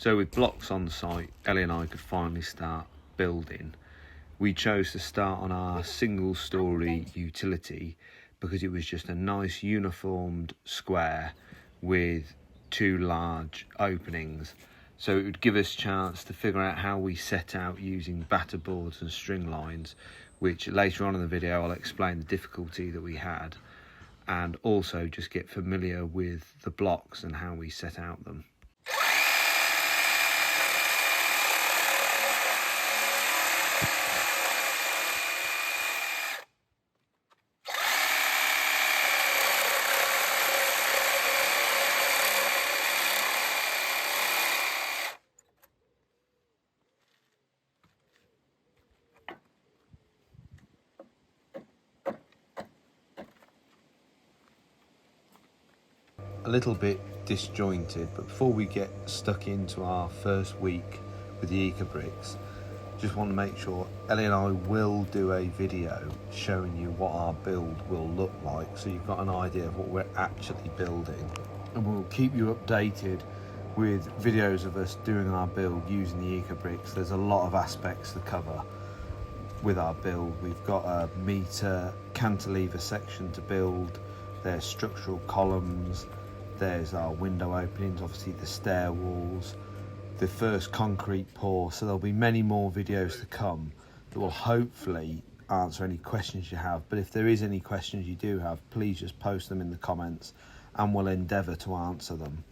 So with blocks on site, Ellie and I could finally start building. We chose to start on our single-storey utility because it was just a nice uniformed square with two large openings. So it would give us a chance to figure out how we set out using batter boards and string lines, which later on in the video I'll explain the difficulty that we had, and also just get familiar with the blocks and how we set out them. A little bit disjointed, but before we get stuck into our first week with the Ecobrixs, just want to make sure Ellie and I will do a video showing you what our build will look like, so you've got an idea of what we're actually building, and we'll keep you updated with videos of us doing our build using the Ecobrixs. There's a lot of aspects to cover with our build. We've got a meter cantilever section to build, there's structural columns, there's our window openings, obviously the stair walls, the first concrete pour. So there'll be many more videos to come that will hopefully answer any questions you have. But if there is any questions you do have, please just post them in the comments and we'll endeavour to answer them.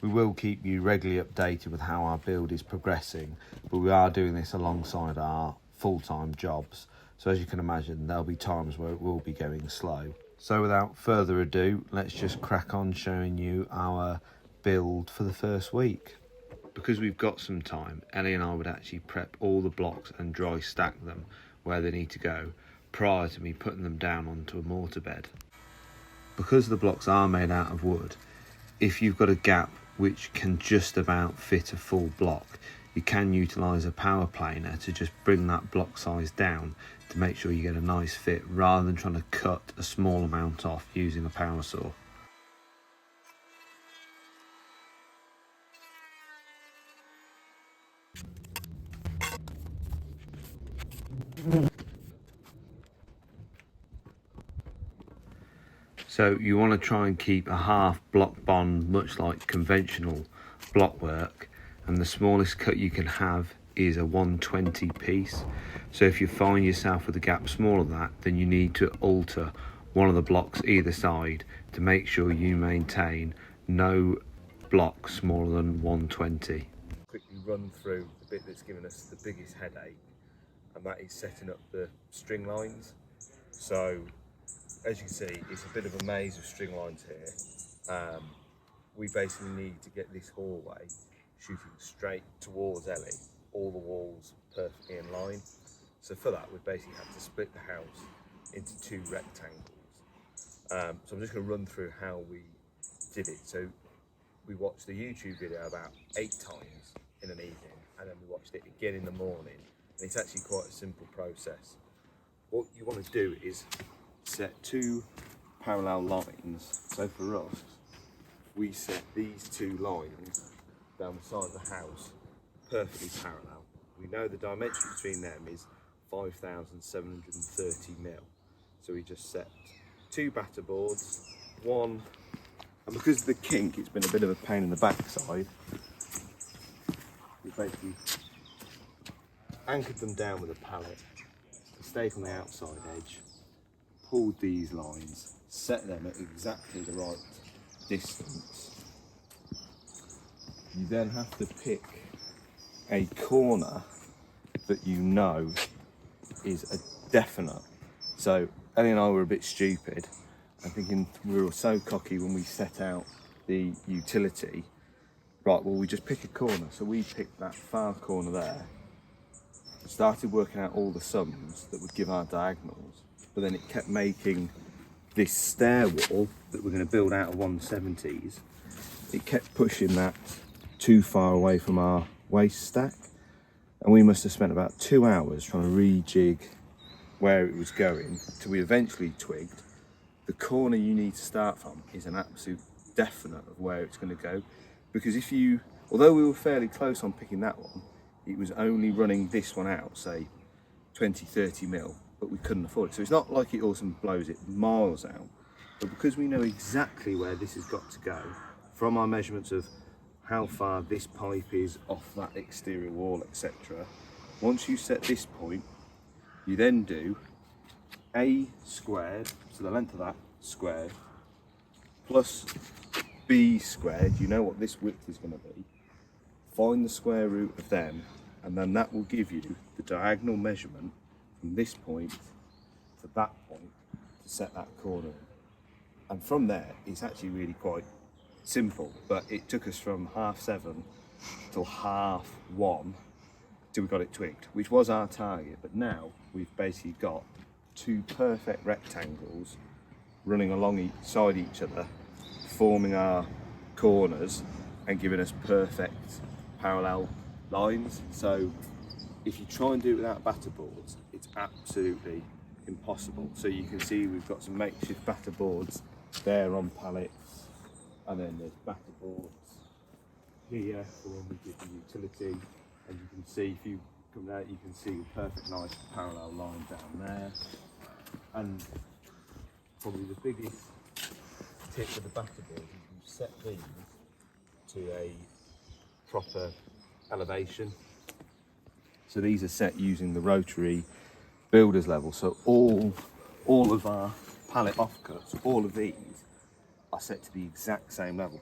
We will keep you regularly updated with how our build is progressing, but we are doing this alongside our full-time jobs. So as you can imagine, there'll be times where it will be going slow. So without further ado, let's just crack on showing you our build for the first week. Because we've got some time, Ellie and I would actually prep all the blocks and dry stack them where they need to go prior to me putting them down onto a mortar bed. Because the blocks are made out of wood, if you've got a gap which can just about fit a full block, you can utilise a power planer to just bring that block size down to make sure you get a nice fit, rather than trying to cut a small amount off using a power saw. So you want to try and keep a half block bond, much like conventional block work, and the smallest cut you can have is a 120 piece. So if you find yourself with a gap smaller than that, then you need to alter one of the blocks either side to make sure you maintain no block smaller than 120. Quickly run through the bit that's given us the biggest headache, and that is setting up the string lines. So as you can see, it's a bit of a maze of string lines here. We basically need to get this hallway shooting straight towards Ellie, all the walls perfectly in line. So for that, we basically had to split the house into two rectangles. So I'm just going to run through how we did it. So we watched the YouTube video about 8 times in an evening, and then we watched it again in the morning. And it's actually quite a simple process. What you want to do is set 2 parallel lines. So for us, we set these 2 lines down the side of the house perfectly parallel. We know the dimension between them is 5,730 mil. So we just set 2 batter boards, one, and because of the kink, it's been a bit of a pain in the backside. We basically anchored them down with a pallet, stayed on the outside edge, pulled these lines, set them at exactly the right distance. You then have to pick a corner that you know is a definite. So Ellie and I were a bit stupid and thinking, we were so cocky when we set out the utility. Right, well, we just pick a corner. So we picked that far corner there, started working out all the sums that would give our diagonals, but then it kept making this stair wall that we're going to build out of 170s. It kept pushing that too far away from our waste stack, and we must have spent about 2 hours trying to rejig where it was going till we eventually twigged the corner you need to start from is an absolute definite of where it's going to go. Because if you although we were fairly close on picking that one, it was only running this one out, say 20-30 mil, but we couldn't afford it. So it's not like it also blows it miles out, but because we know exactly where this has got to go from our measurements of how far this pipe is off that exterior wall, etc. Once you set this point, you then do A squared, so the length of that squared, plus B squared, you know what this width is going to be, find the square root of them, and then that will give you the diagonal measurement from this point to that point to set that corner in. And from there, it's actually really quite simple, but it took us from 7:30 till 1:30 till we got it twigged, which was our target. But now we've basically got two perfect rectangles running alongside each other, forming our corners and giving us perfect parallel lines. So if you try and do it without batter boards, it's absolutely impossible. So you can see we've got some makeshift batter boards there on pallets, and then there's batter boards here for when we give the utility, and you can see, if you come out, you can see a perfect nice parallel line down there. And probably the biggest tip with the batter boards is you set these to a proper elevation. So these are set using the rotary builder's level, so all of our pallet offcuts, all of these are set to the exact same level.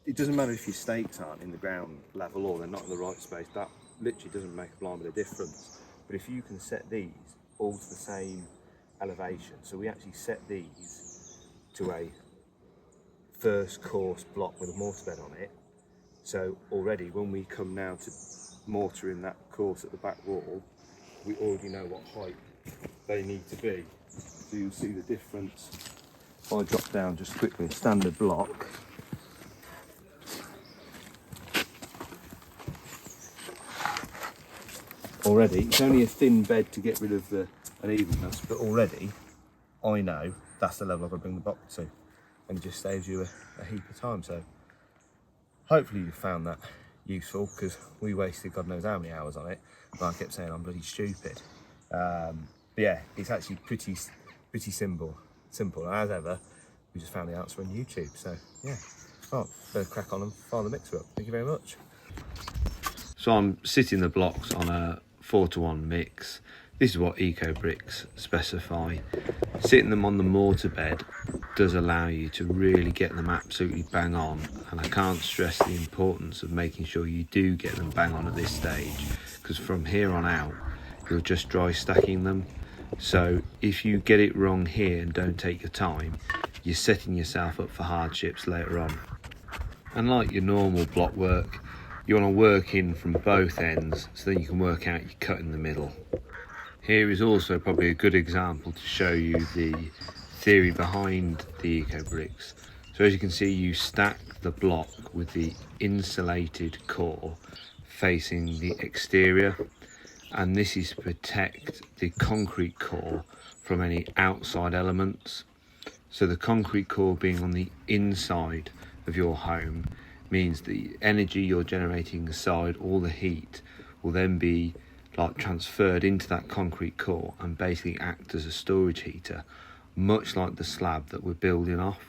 It doesn't matter if your stakes aren't in the ground level or they're not in the right space, that literally doesn't make a blind bit of difference. But if you can set these all to the same elevation, so we actually set these to a first course block with a mortar bed on it, so already when we come now to mortar in that course at the back wall, we already know what height they need to be. So you'll see the difference. If I drop down just quickly a standard block, already it's only a thin bed to get rid of the unevenness, but already I know that's the level I've got to bring the block to, and it just saves you a heap of time. So hopefully you found that useful, because we wasted God knows how many hours on it, and I kept saying I'm bloody stupid. But yeah, it's actually pretty simple. And as ever, we just found the answer on YouTube. So yeah, better crack on and fire the mixer up. Thank you very much. So I'm sitting the blocks on a 4:1 mix. This is what Ecobrixs specify. Sitting them on the mortar bed does allow you to really get them absolutely bang on, and I can't stress the importance of making sure you do get them bang on at this stage, because from here on out you're just dry stacking them. So if you get it wrong here and don't take your time, you're setting yourself up for hardships later on. And like your normal block work, you want to work in from both ends, so then you can work out your cut in the middle. Here is also probably a good example to show you the theory behind the Ecobrixs. So as you can see, you stack the block with the insulated core facing the exterior, and this is to protect the concrete core from any outside elements. So the concrete core being on the inside of your home means the energy you're generating inside, all the heat, will then be transferred into that concrete core and basically act as a storage heater, much like the slab that we're building off.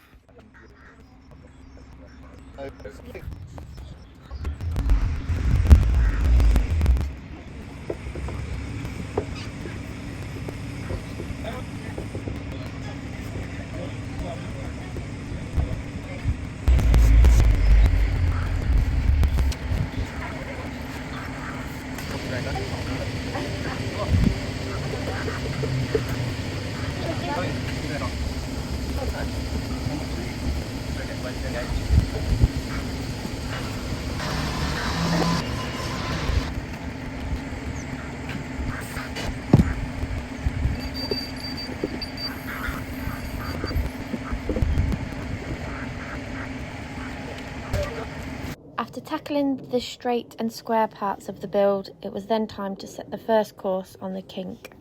After tackling the straight and square parts of the build, it was then time to set the first course on the kink.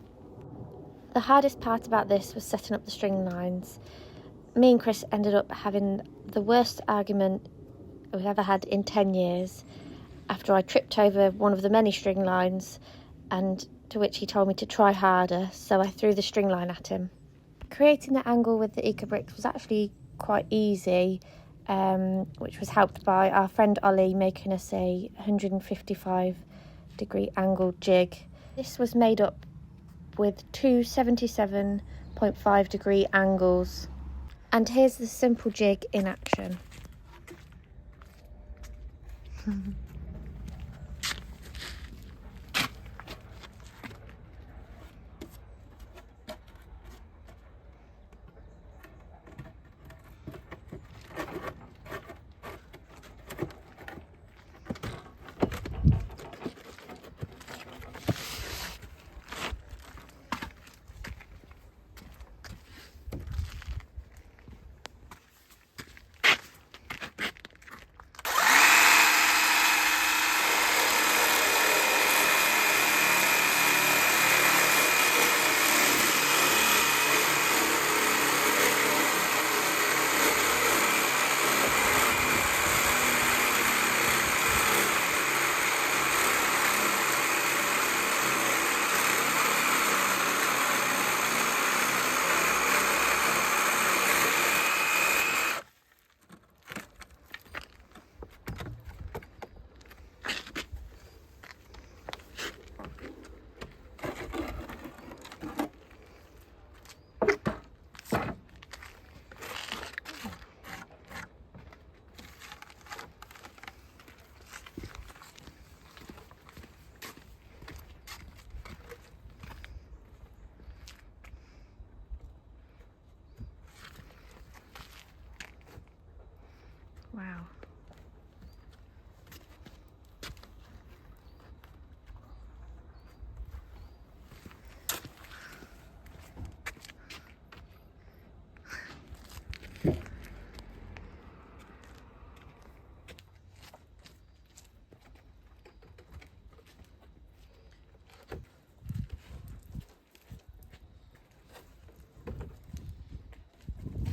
The hardest part about this was setting up the string lines. Me and Chris ended up having the worst argument we've ever had in 10 years, after I tripped over one of the many string lines, and to which he told me to try harder, so I threw the string line at him. Creating the angle with the Ecobricks was actually quite easy, which was helped by our friend Ollie making us a 155-degree angled jig. This was made up with two 77.5-degree angles. And here's the simple jig in action. Wow.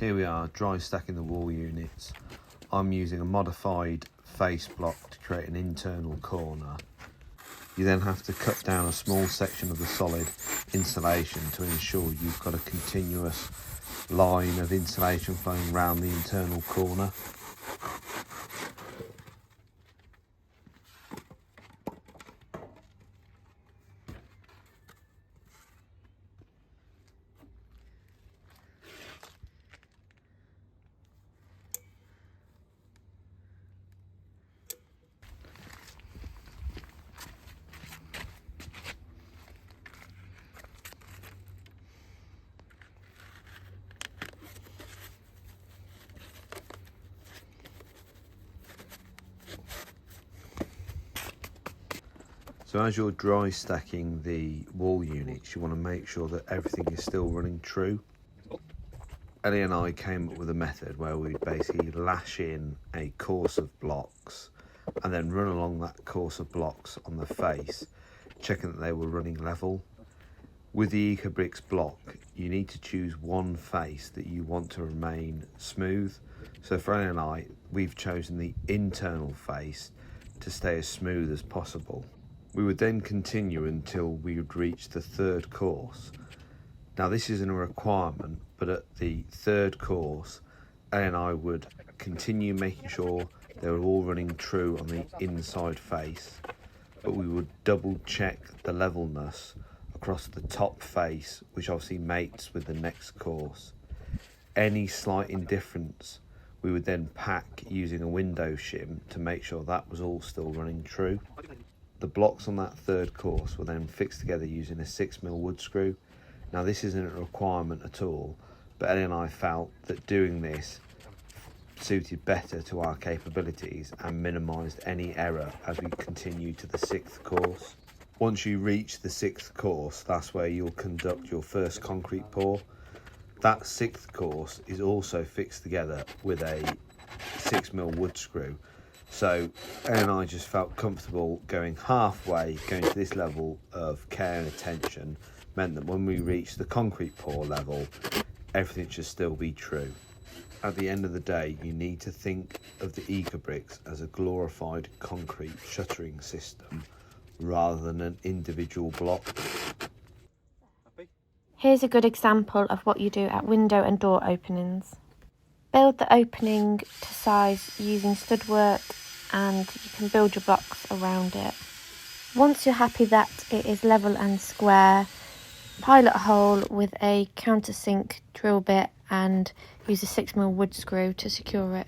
Here we are, dry stacking the wall units. I'm using a modified face block to create an internal corner. You then have to cut down a small section of the solid insulation to ensure you've got a continuous line of insulation flowing around the internal corner. So as you're dry stacking the wall units, you want to make sure that everything is still running true. Ellie and I came up with a method where we'd basically lash in a course of blocks and then run along that course of blocks on the face, checking that they were running level. With the Ecobricks block, you need to choose one face that you want to remain smooth. So for Ellie and I, we've chosen the internal face to stay as smooth as possible. We would then continue until we would reach the third course. Now this isn't a requirement, but at the third course, Ellie and I would continue making sure they were all running true on the inside face, but we would double check the levelness across the top face, which obviously mates with the next course. Any slight indifference, we would then pack using a window shim to make sure that was all still running true. The blocks on that third course were then fixed together using a 6mm wood screw. Now this isn't a requirement at all, but Ellie and I felt that doing this suited better to our capabilities and minimised any error as we continue to the 6th course. Once you reach the 6th course, that's where you'll conduct your first concrete pour. That 6th course is also fixed together with a 6mm wood screw. So Ellie and I just felt comfortable going halfway, going to this level of care and attention, meant that when we reached the concrete pour level, everything should still be true. At the end of the day, you need to think of the Ecobricks as a glorified concrete shuttering system rather than an individual block. Here's a good example of what you do at window and door openings. Build the opening to size using stud work, and you can build your blocks around it. Once you're happy that it is level and square, pilot a hole with a countersink drill bit and use a 6mm wood screw to secure it.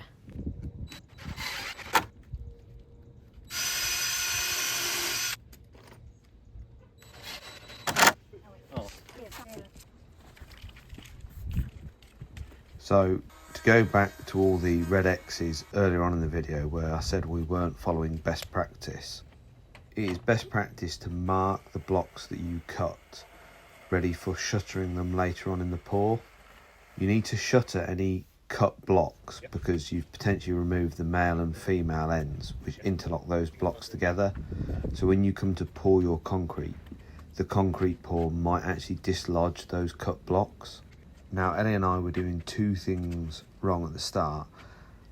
So to go back to all the red X's earlier on in the video where I said we weren't following best practice, it is best practice to mark the blocks that you cut ready for shuttering them later on in the pour. You need to shutter any cut blocks because you've potentially removed the male and female ends which interlock those blocks together. So when you come to pour your concrete, the concrete pour might actually dislodge those cut blocks. Now Ellie and I were doing two things wrong at the start.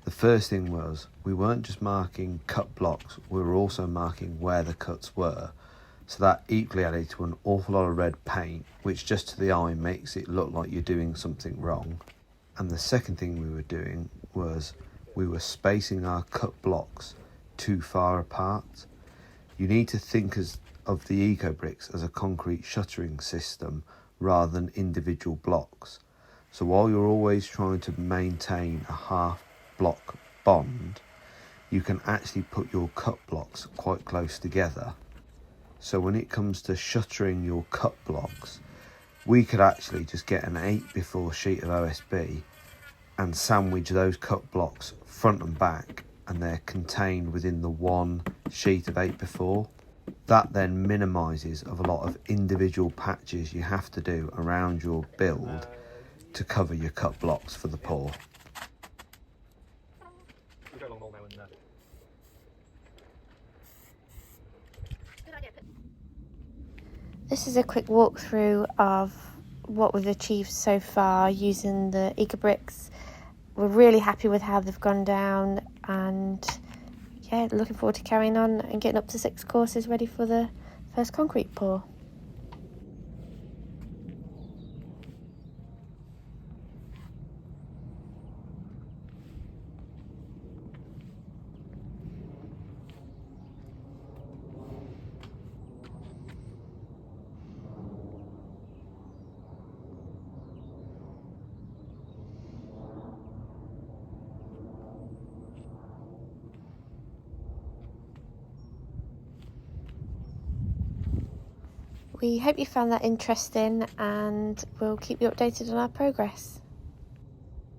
The first thing was we weren't just marking cut blocks, we were also marking where the cuts were. So that equally added to an awful lot of red paint, which just to the eye makes it look like you're doing something wrong. And the second thing we were doing was we were spacing our cut blocks too far apart. You need to think of the Ecobricks as a concrete shuttering system rather than individual blocks. So while you're always trying to maintain a half block bond, you can actually put your cut blocks quite close together. So when it comes to shuttering your cut blocks, we could actually just get an 8x4 sheet of OSB and sandwich those cut blocks front and back, and they're contained within the one sheet of 8x4. That then minimises of a lot of individual patches you have to do around your build to cover your cut blocks for the pour. This is a quick walkthrough of what we've achieved so far using the Ecobricks. We're really happy with how they've gone down, and yeah, looking forward to carrying on and getting up to 6 courses ready for the first concrete pour. We hope you found that interesting, and we'll keep you updated on our progress.